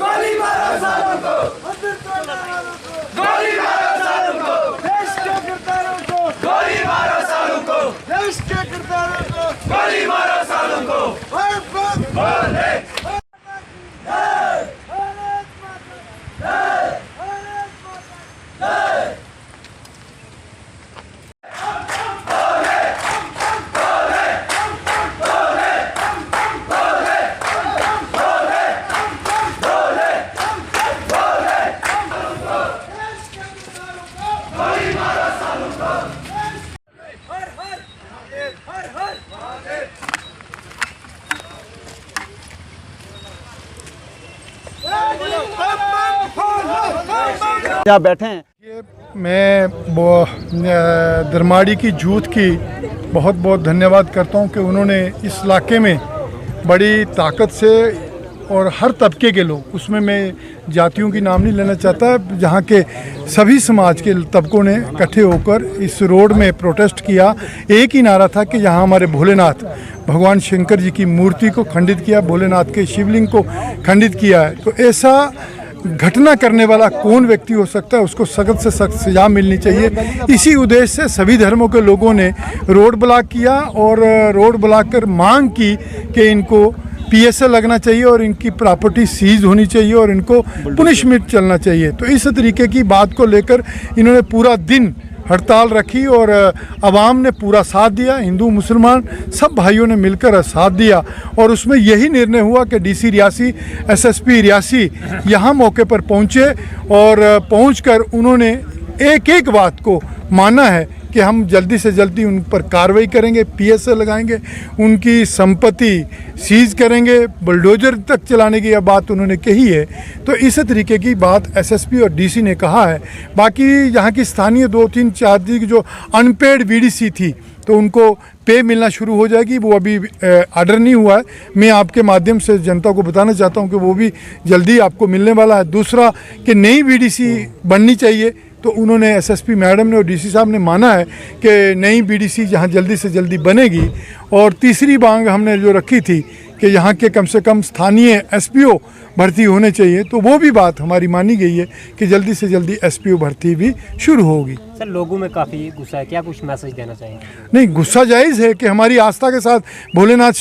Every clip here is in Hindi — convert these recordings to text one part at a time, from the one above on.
गोली मारो सालों को, गोली मारो सालों को, देश के किरदारों को, गोली मारो सालों को, देश के किरदारों को, गोली मारो सालों को। बोले यहाँ बैठे हैं। ये मैं दरमाड़ी की जूथ की बहुत बहुत धन्यवाद करता हूँ कि उन्होंने इस इलाके में बड़ी ताकत से और हर तबके के लोग, उसमें मैं जातियों की नाम नहीं लेना चाहता, जहाँ के सभी समाज के तबकों ने इकट्ठे होकर इस रोड में प्रोटेस्ट किया। एक ही नारा था कि यहाँ हमारे भोलेनाथ भगवान शंकर जी की मूर्ति को खंडित किया, भोलेनाथ के शिवलिंग को खंडित किया है। तो ऐसा घटना करने वाला कौन व्यक्ति हो सकता है, उसको सख्त से सख्त सजा मिलनी चाहिए। इसी उद्देश्य से सभी धर्मों के लोगों ने रोड ब्लॉक किया और रोड ब्लॉक कर मांग की कि इनको PSA लगना चाहिए और इनकी प्रॉपर्टी सीज होनी चाहिए और इनको पुनिशमेंट चलना चाहिए। तो इस तरीके की बात को लेकर इन्होंने पूरा दिन हड़ताल रखी और आवाम ने पूरा साथ दिया, हिंदू मुसलमान सब भाइयों ने मिलकर साथ दिया और उसमें यही निर्णय हुआ कि DC रियासी, SSP रियासी यहाँ मौके पर पहुँचे और पहुँचकर उन्होंने एक एक बात को माना है कि हम जल्दी से जल्दी उन पर कार्रवाई करेंगे, PSA लगाएंगे, उनकी संपत्ति सीज करेंगे, बुलडोजर तक चलाने की यह बात उन्होंने कही है। तो इस तरीके की बात SSP और DC ने कहा है। बाकी यहाँ की स्थानीय 2-3-4 की जो अनपेड VDC थी तो उनको पे मिलना शुरू हो जाएगी, वो अभी ऑर्डर नहीं हुआ है। मैं आपके माध्यम से जनता को बताना चाहता हूँ कि वो भी जल्दी आपको मिलने वाला है। दूसरा कि नई VDC बननी चाहिए, तो उन्होंने SSP मैडम ने और DC साहब ने माना है कि नई BDC जहाँ जल्दी से जल्दी बनेगी। और तीसरी मांग हमने जो रखी थी कि यहाँ के कम से कम स्थानीय SPO भर्ती होने चाहिए, तो वो भी बात हमारी मानी गई है कि जल्दी से जल्दी SPO भर्ती भी शुरू होगी। सर, लोगों में काफ़ी गुस्सा है, क्या कुछ मैसेज देना चाहिए? नहीं, गुस्सा जायज़ है कि हमारी आस्था के साथ भोलेनाथ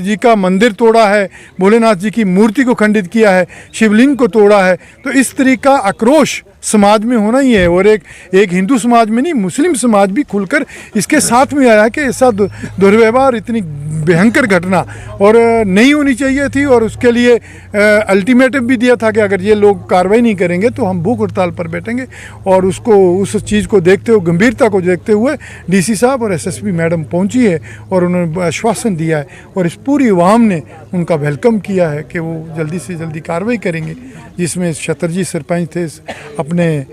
जी का मंदिर तोड़ा है, भोलेनाथ जी की मूर्ति को खंडित किया है, शिवलिंग को तोड़ा है, तो इस तरह का आक्रोश समाज में होना ही है। और एक हिंदू समाज में नहीं, मुस्लिम समाज भी खुलकर इसके साथ में आया कि ऐसा दुर्व्यवहार, इतनी भयंकर घटना और नहीं होनी चाहिए थी। और उसके लिए अल्टीमेटम भी दिया था कि अगर ये लोग कार्रवाई नहीं करेंगे तो हम भूख हड़ताल पर बैठेंगे। और उस चीज़ को देखते हुए, गंभीरता को देखते हुए DC साहब और SSP मैडम पहुंची है और उन्होंने आश्वासन दिया है और इस पूरी अवाम ने उनका वेलकम किया है कि वो जल्दी से जल्दी कार्रवाई करेंगे। जिसमें शतरजी सरपंच थे, अपने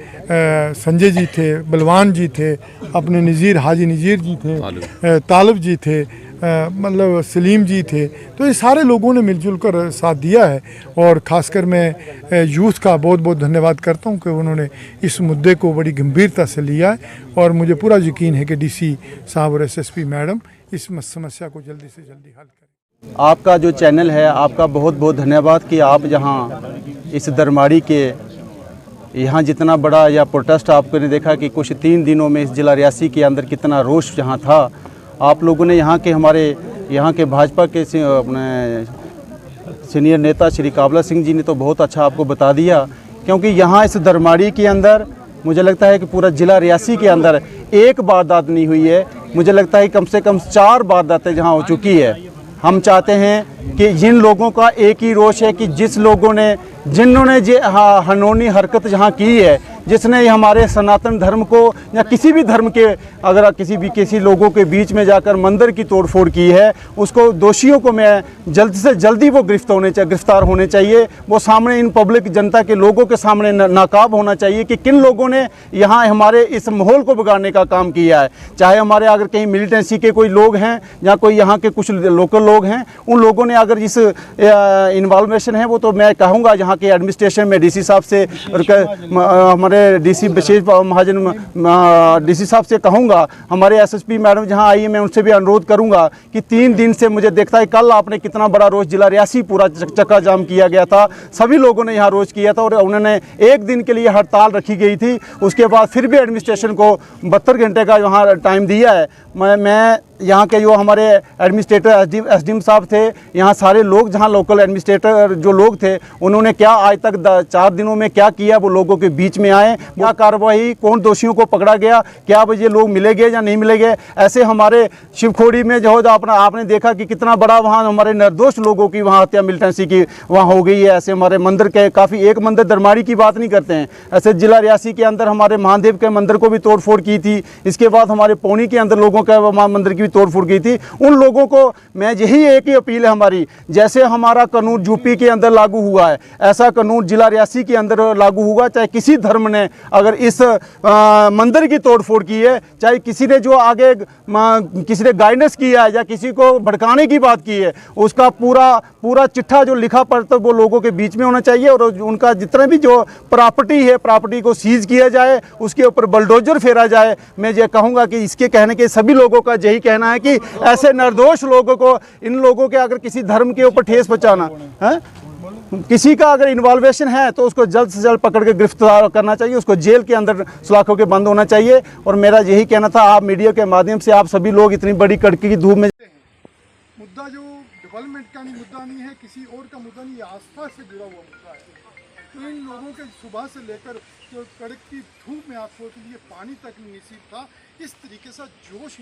संजय जी थे, बलवान जी थे, अपने हाजी नज़ीर जी थे, तालब जी थे, मतलब सलीम जी थे। तो ये सारे लोगों ने मिलजुल कर साथ दिया है और ख़ासकर मैं यूथ का बहुत बहुत धन्यवाद करता हूँ कि उन्होंने इस मुद्दे को बड़ी गंभीरता से लिया है। और मुझे पूरा यकीन है कि DC साहब और SSP मैडम इस समस्या को जल्दी से जल्दी हल करें। आपका जो चैनल है, आपका बहुत बहुत धन्यवाद कि आप जहाँ इस दरमाड़ी के यहाँ जितना बड़ा यह प्रोटेस्ट आपने देखा कि कुछ 3 दिनों में इस ज़िला रियासी के अंदर कितना रोष जहाँ था। आप लोगों ने यहाँ के हमारे यहाँ के भाजपा के अपने सीनियर नेता श्री काबला सिंह जी ने तो बहुत अच्छा आपको बता दिया, क्योंकि यहाँ इस दरमाड़ी के अंदर मुझे लगता है कि पूरा ज़िला रियासी के अंदर एक वारदात नहीं हुई है। मुझे लगता है कम से कम 4 वारदातें जहाँ हो चुकी है। हम चाहते हैं कि जिन लोगों का एक ही रोष है कि जिन्होंने हनोनी हरकत जहाँ की है, जिसने हमारे सनातन धर्म को या किसी भी धर्म के अगर किसी लोगों के बीच में जाकर मंदिर की तोड़फोड़ की है, उसको दोषियों को मैं जल्द से जल्दी वो गिरफ्तार होने चाहिए। वो सामने इन पब्लिक जनता के लोगों के सामने नाकाब होना चाहिए कि किन लोगों ने यहाँ हमारे इस माहौल को बिगाड़ने का काम किया है। चाहे हमारे अगर कहीं मिलिटेंसी के कोई लोग हैं या कोई यहाँ के कुछ लोकल लोग हैं, उन लोगों ने अगर इस इन्वॉल्वेशन है वो तो मैं कहूँगा यहाँ के एडमिनिस्ट्रेशन में DC साहब से और हमारे हमारे डीसी बशीर महाजन डीसी साहब से कहूँगा, हमारे एसएसपी मैडम जहाँ आई है मैं उनसे भी अनुरोध करूँगा कि 3 दिन से मुझे देखता है, कल आपने कितना बड़ा रोज जिला रियासी पूरा चक्का जाम किया गया था, सभी लोगों ने यहाँ रोज किया था और उन्होंने 1 दिन के लिए हड़ताल रखी गई थी। उसके बाद फिर भी एडमिनिस्ट्रेशन को 72 घंटे का यहाँ टाइम दिया है। मैं यहाँ के जो हमारे एडमिनिस्ट्रेटर एसडीएम साहब थे, यहाँ सारे लोग जहाँ लोकल एडमिनिस्ट्रेटर जो लोग थे, उन्होंने क्या आज तक 4 दिनों में क्या किया, वो लोगों के बीच में आए, क्या कार्रवाई, कौन दोषियों को पकड़ा गया, क्या ये लोग मिलेंगे या नहीं मिलेंगे। ऐसे हमारे शिवखोड़ी में जो आपने देखा कि कितना बड़ा वहाँ हमारे निर्दोष लोगों की वहाँ हत्या मिलिटेंसी की वहाँ हो गई है। ऐसे हमारे मंदिर के काफ़ी, एक मंदिर दरमारी की बात नहीं करते हैं, ऐसे जिला रियासी के अंदर हमारे महादेव के मंदिर को भी तोड़फोड़ की थी। इसके बाद हमारे पौनी के अंदर लोगों का मंदिर की भी तोड़फोड़ की थी। उन लोगों को मैं यही एक ही अपील है हमारी, जैसे हमारा कानून यूपी के अंदर लागू हुआ है, ऐसा कानून जिला रियासी के अंदर लागू हुआ। चाहे किसी धर्म ने अगर इस मंदिर की तोड़फोड़ की है, चाहे किसी ने जो आगे किसी ने गाइडेंस किया है या किसी को भड़काने की बात की है, उसका पूरा चिट्ठा जो लिखा पढ़ता वो लोगों के बीच में होना चाहिए और उनका जितना भी जो प्रॉपर्टी है, प्रॉपर्टी को सीज किया जाए, उसके ऊपर बुलडोजर फेरा जाए। मैं ये कहूँगा कि इसके कहने के सभी लोगों का यही कहना है कि ऐसे निर्दोष लोगों को, इन लोगों के अगर किसी धर्म के ऊपर ठेस पहुंचाना है, किसी का अगर इन्वॉल्वेशन है तो उसको जल्द से जल्द पकड़ के गिरफ्तार करना चाहिए, उसको जेल के अंदर सलाखों के बंद होना चाहिए। और मेरा यही कहना था, आप मीडिया के माध्यम से आप सभी लोग इतनी बड़ी कड़की की धूप में, मुद्दा जो डेवलपमेंट का मुद्दा नहीं है, किसी और का मुद्दा नहीं, आस्था से जुड़ा हुआ मुद्दा है। तो इन लोगों के सुबह से लेकर जो कड़क की धूप में आप सोच लीजिए पानी तक नसीब था, इस तरीके से जोश